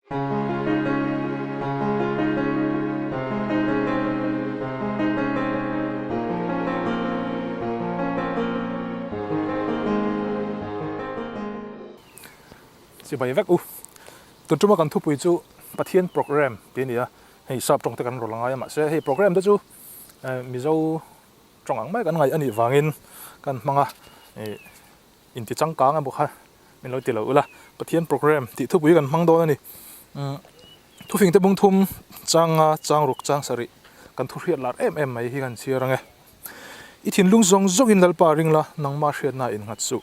chỉ bài vẽ tuần trước mà cần thu bùi chú Pathian program bên này hay sắp trong tất cả rồi là ngay mà sẽ hay program đó chú mi dâu trong ang mai kan ngai ani wangin kan manga in ti chang ka nga bokha min loi ti lo la Pathian program ti thu bui kan mang do ani thu fing te bung thum chang ruk chang sari kan thu riat lar em mai hi kan chia range I thin lung zong zong in lalpa ring la nang ma hriat na in ngat su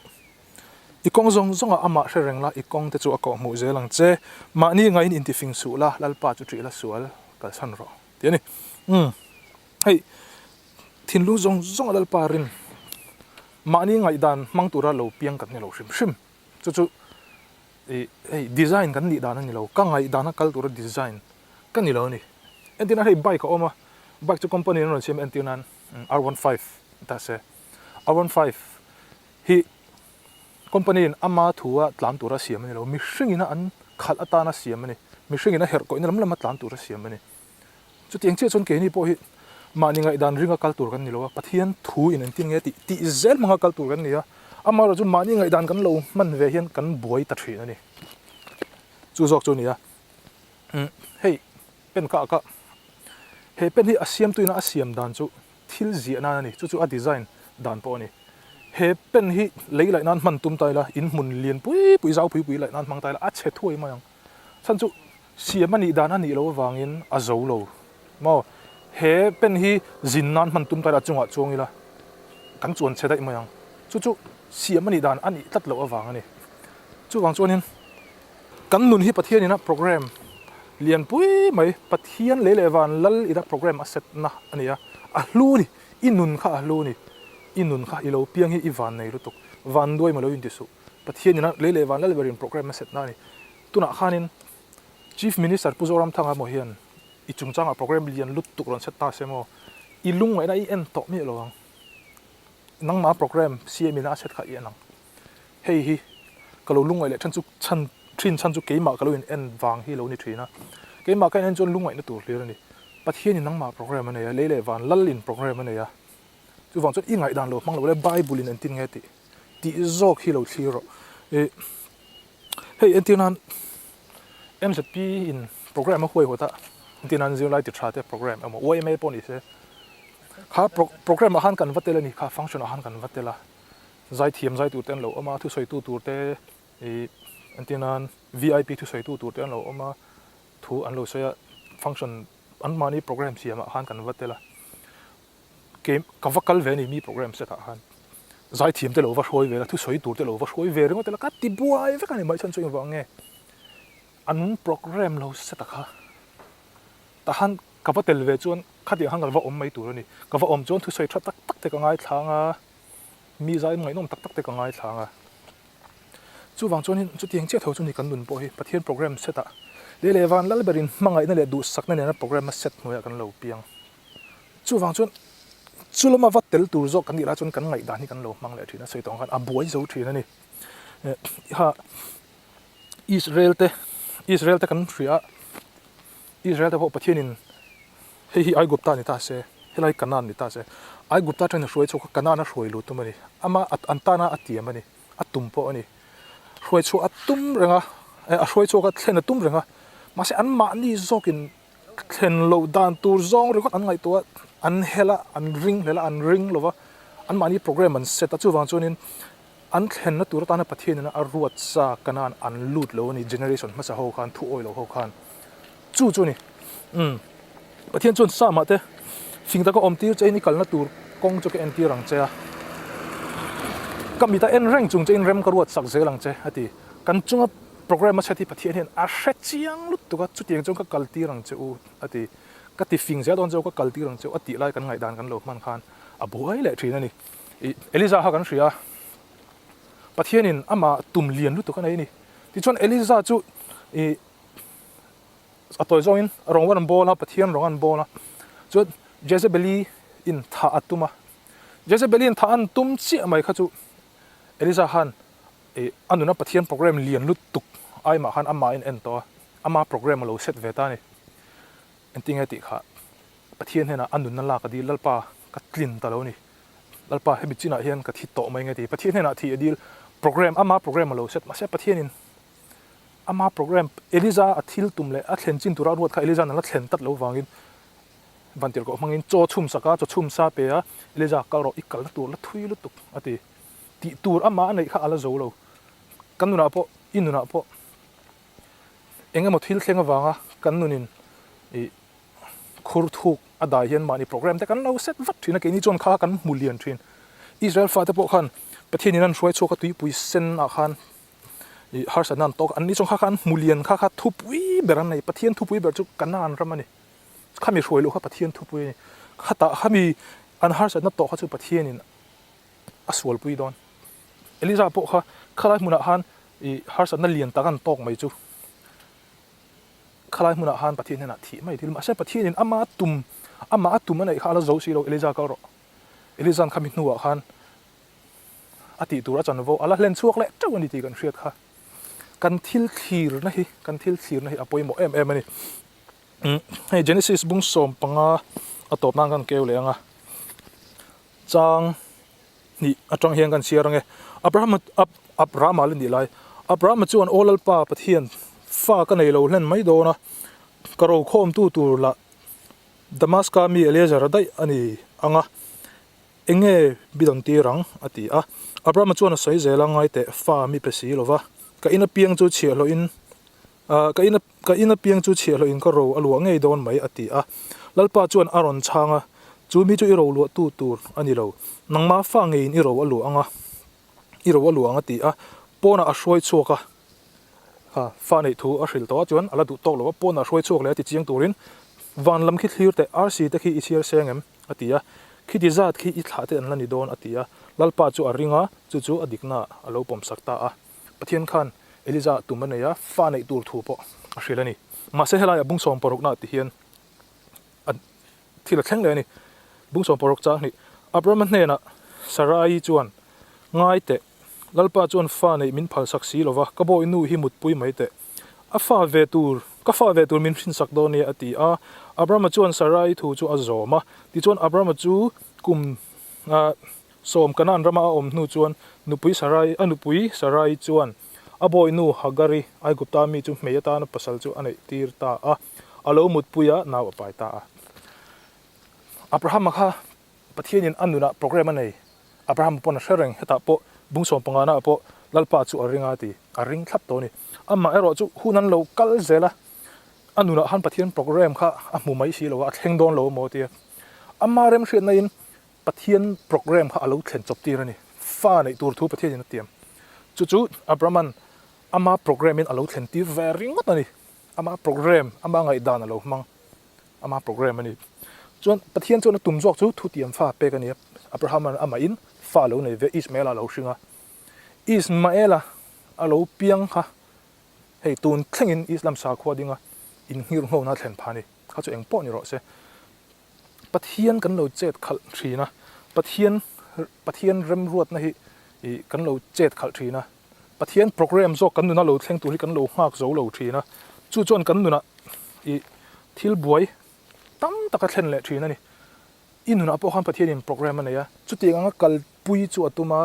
I kong zong zong ama hre reng la I kong te chu ako mu ze lang che ma ni ngai in ti fing su la lalpa chu tri la sual kal san ro ti ani hey thin lu zong zong alal parin mani ngai dan mang tura lo piang kan ni lo shim chu ei design kan ni dan ni lo ka ngai dan kal tura design kan ni lo ni entina hei bike oma bike chu company no sim entinan R15 ta se R15 hi company in ama thua tlam tura siam ni lo mi hringina an khal atana siam ni mi hringina her ko in lam tlam tura siam ni chu tiang che chon ke ni po hi mani ngai dan ringa kaltur kan nilowa Pathian thu in an tin nge ti zel manga kaltur kan nia ama ro chu mani ngai dan kan lo man ve hian kan boi ta thrin ani chu zok chu nia hey pen ka he pen hi asiam tuina asiam dan chu thil zia na ni chu a design dan po ni he pen hi lei lai nan man tum tai la in mun lian pui zau pui lai nan mang tai la a che thui ma yang san chu siam ani dan ani lo wangin a zo lo mo he pen hi zinnan man tum tai la chunga chongila kan chuan che dai ma yang chu siam ani dan ani tat lo awang ani chu wang chuanin kan nun hi Pathian ina program lian pui mai Pathian le van lal ida program a set na ania a hlu ni inun kha a hlu ni inun kha ilo piang hi iwan nei lutuk van doi ma lo in tisu Pathian ina le van lal verin program a set na ni tuna khanin chief minister puzoram thanga mo hian I chung chang a program lian lut tuk ron set ta semo I lung ngai na I en to mi lo nang ma program CM na set kha I nang hei hi kalo lung ngai le chan chu ke ma kalo in en wang hi lo ni thina ke ma ka en chon lung ngai na tur lir ni Pathian in nang ma program ane ya le van lal in program ane ya chu wang chot I ngai dan lo mang lo le bible in an tin nge ti zok hi lo thiro hei en tinan MZP in program a hoi hota tinan zio lai ti thate program amo OMA poni se kha program han kan vatela ni kha function han kan vatela zai thiam zai tu ten lo ama thu soi tu tur te tinan VIP thu soi tu tur ten lo ama thu an lo soya function an mani program siam han kan vatela ke ka vakal ve ni mi program set han zai thiam te lo va hoi ve la thu soi tur te lo va hoi ve ringo te la ka ti buai ve kan ni mai chan choi wa nge an program lo set kha ta han kapatel ve chuan khati hang galwa om mai tur ani kawa om chuan thu soi tha tak tak te ka ngai thlanga mi zai ngai nom tak tak te ka ngai thlanga chu wang chuan chu tiang che tho chu ni kan nun po hi Pathian program seta le van lal berin mangai na le du sak na ne program set noya kan lo piang chu wang chuan chulama vatel tur zo kan ni la chuan kan ngai dan ni kan lo mang le thina soi tong kan a buai zo thina ni ha Israel te kan thria Israel te ho Pathian in hei ai gupta ni ta se helai kanan ni ta se ai gupta thain hroi chu kanana hroi lu tu mani ama antana atiam ani atum po ani hroi chu atum renga a hroi chu ka thlen atum renga ma se an ma ni zokin thlen lo dan tur zong ri an ngai to an hela an ring lova an mani program an set chu wang chunin an thlen na tur ta na Pathian na a ruat sa kanan an lut lo ni generation ma sa ho khan thu oi lo ho khan chu ni Pathian chon sa ma te fing ta ko om tir chei ni kal na tur kong chu ke en ti rang che a kamita en reng chung che in rem karuat sak zelang che ati kan chunga program a chati Pathian hen a hre chiang lut tu ka chu tiang chung ka kal ti rang che u ati ka ti fing ze don zo ka kal ti rang che ati lai kan ngai dan kan lo man khan a buai le thina ni Eliza ha kan ria Pathian in ama tum lian lut tu ka nei ni ti chon Eliza chu atoi zongin rongwan bola Pathian rongan bola chu Jezebeli in tha atuma Jezebeli in tha an tum chi mai kha chu Eliza han anuna Pathian program lian lut tuk ai ma han ama in en to ama program lo set ve ta ni enting ati kha pathian hena anun na la ka di lalpa ka tlin ta lo ni lalpa he bichina hian ka thi to mai nge ti pathian hena thi adil program ama program lo set ma se pathian in ama program eliza athil tumle a thlen chin tura ruat kha eliza na la thlen tat lo wangin bantir ko mangin cho chum saka cho chum sa pe a eliza ka ro ikal tur la thui lu tuk ati ti tur ama nei kha ala zo lo kanuna po inuna po enga mo thil thlenga wanga kanunin e khur thuk ada hian mani program te kan lo set vat thina ke ni chon kha kan mulian thin Israel fa te po khan pathian an roi choka tui pui sen a khan i har sanan tok an ni chong kha khan mulian kha thupui beran nei pathian thupui ber chu kanan ramani khami roi lo kha pathian thupui khata khami an har san to kha chu pathian in aswal pui don eliza po kha khalai muna han i har san lian takan tok mai chu khalai muna han pathian na thi mai dil ma se pathian in ama atum nei khala zo si lo eliza ka ro elizan khami nuwa khan ati tura chan vo ala len chuak le tawani ti kan hriat kha kan thil thir na hi apoi mo em ani hey Genesis bung som panga atop nang kan keu le anga chang ni atang hian kan siar nge Abraham alin di lai Abraham chuan olal pa pathian fa ka nei lo hlen mai do na karo khom tu tur la Damascus mi Eliezer dai ani anga enge bidon ti rang ati a Abraham chuan soi zela ngai te fa mi pesi lova ka ina piang chu chhe lo in ka ina piang chu chhe lo in ka ro alu ngei don mai ati a lalpa chuan aron changa chu mi chu i ro lu tu tur ani lo nangma fa ngei in i ro alu anga ti a pona a hroi chuaka ha fa nei thu a hril to chuan ala du tok lo pona hroi chuak le ti chiang turin van lam khi thlir te rc te khi i chiar sengem ati a khi ti zat khi i thla te an lani don ati a lalpa chu a ringa chu adikna alo pom sakta a pathian khan eliza tumaneya fa nei tur thu po a hrilani ma se helai bung som porok na ti hian thila thleng le ni bung som porok cha ni Abraham hne na Sarai chuan ngai te lalpa chuan fa nei min phal saksi lova ka bo inu hi mut pui mai te a fa ve tur min hrin sak do ni ati a Abraham chuan Sarai thu chu azoma ti chuan Abraham chu kum som kanan rama om nu chuan nupui Sarai chuan aboi nu hagari ai gupta mi chu meyata na pasal chu anei tir ta a alo mut puya naw pai ta a Abraham kha pathian in anuna program anei Abraham pon shereng heta po bungsom pangana po lalpa chu aringa ti aring thlap to ni amma ero chu hunan lo kal zela anuna han pathian program kha amu mai si lo a thleng don lo mo ti amma rem hriat na in pathian program kha alo thlen chop ti rani fa nei tur thu pathian in tiam chu Abraham ama program in alo thlen ti very ngot ani ama program ama ngai dan alo mang ama program ani chuan pathian chuan tum jok chu thu tiam fa pe kani Abraham ama in fa lo nei ve Ismail alo hringa Ismaila alo piang kha hei tun thlengin Islam sa khwa dinga in hir ngo na thlen phani kha chu eng po ni ro se pathian kan lo chet khal thina pathian rem ruat na hi kan lo chet khal thina pathian program zo kan nuna lo thleng tu hi kan lo hak zo lo thina chu chon kan nuna i thil buai tam taka thlen le thina ni inuna po han pathian in program ania chu ti anga kal pui chu atuma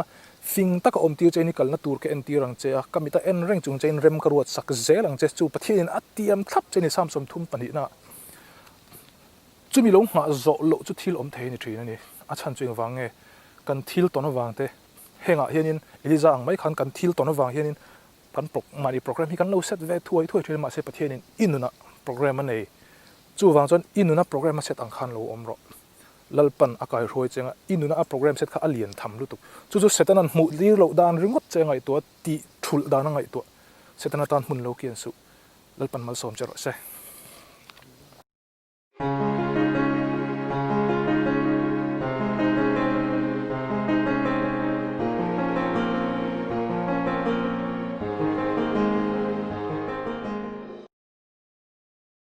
fing taka om tir cheni kal na tur ke en tirang che a kamita en reng chung chen rem karuat sak zelang che chu pathian in atiam thap cheni samsom thum pani na chu mi lo nga zo lo chu thil om thei ni thina ni a chan chung wange kan thil ton wang te henga hianin eliza ang mai khan kan thil ton wang hianin kan mani program hi kan lo set ve thuai thil ma se pathian in inuna program nei chu wang chon inuna program set ang khan lo omro lalpan akai roi chenga inuna a program set kha alien tham lu tu chu setanan mu lir lo dan ringot chengai to ti thul dan ngai to setana tan mun lo kian su lalpan mal som chero se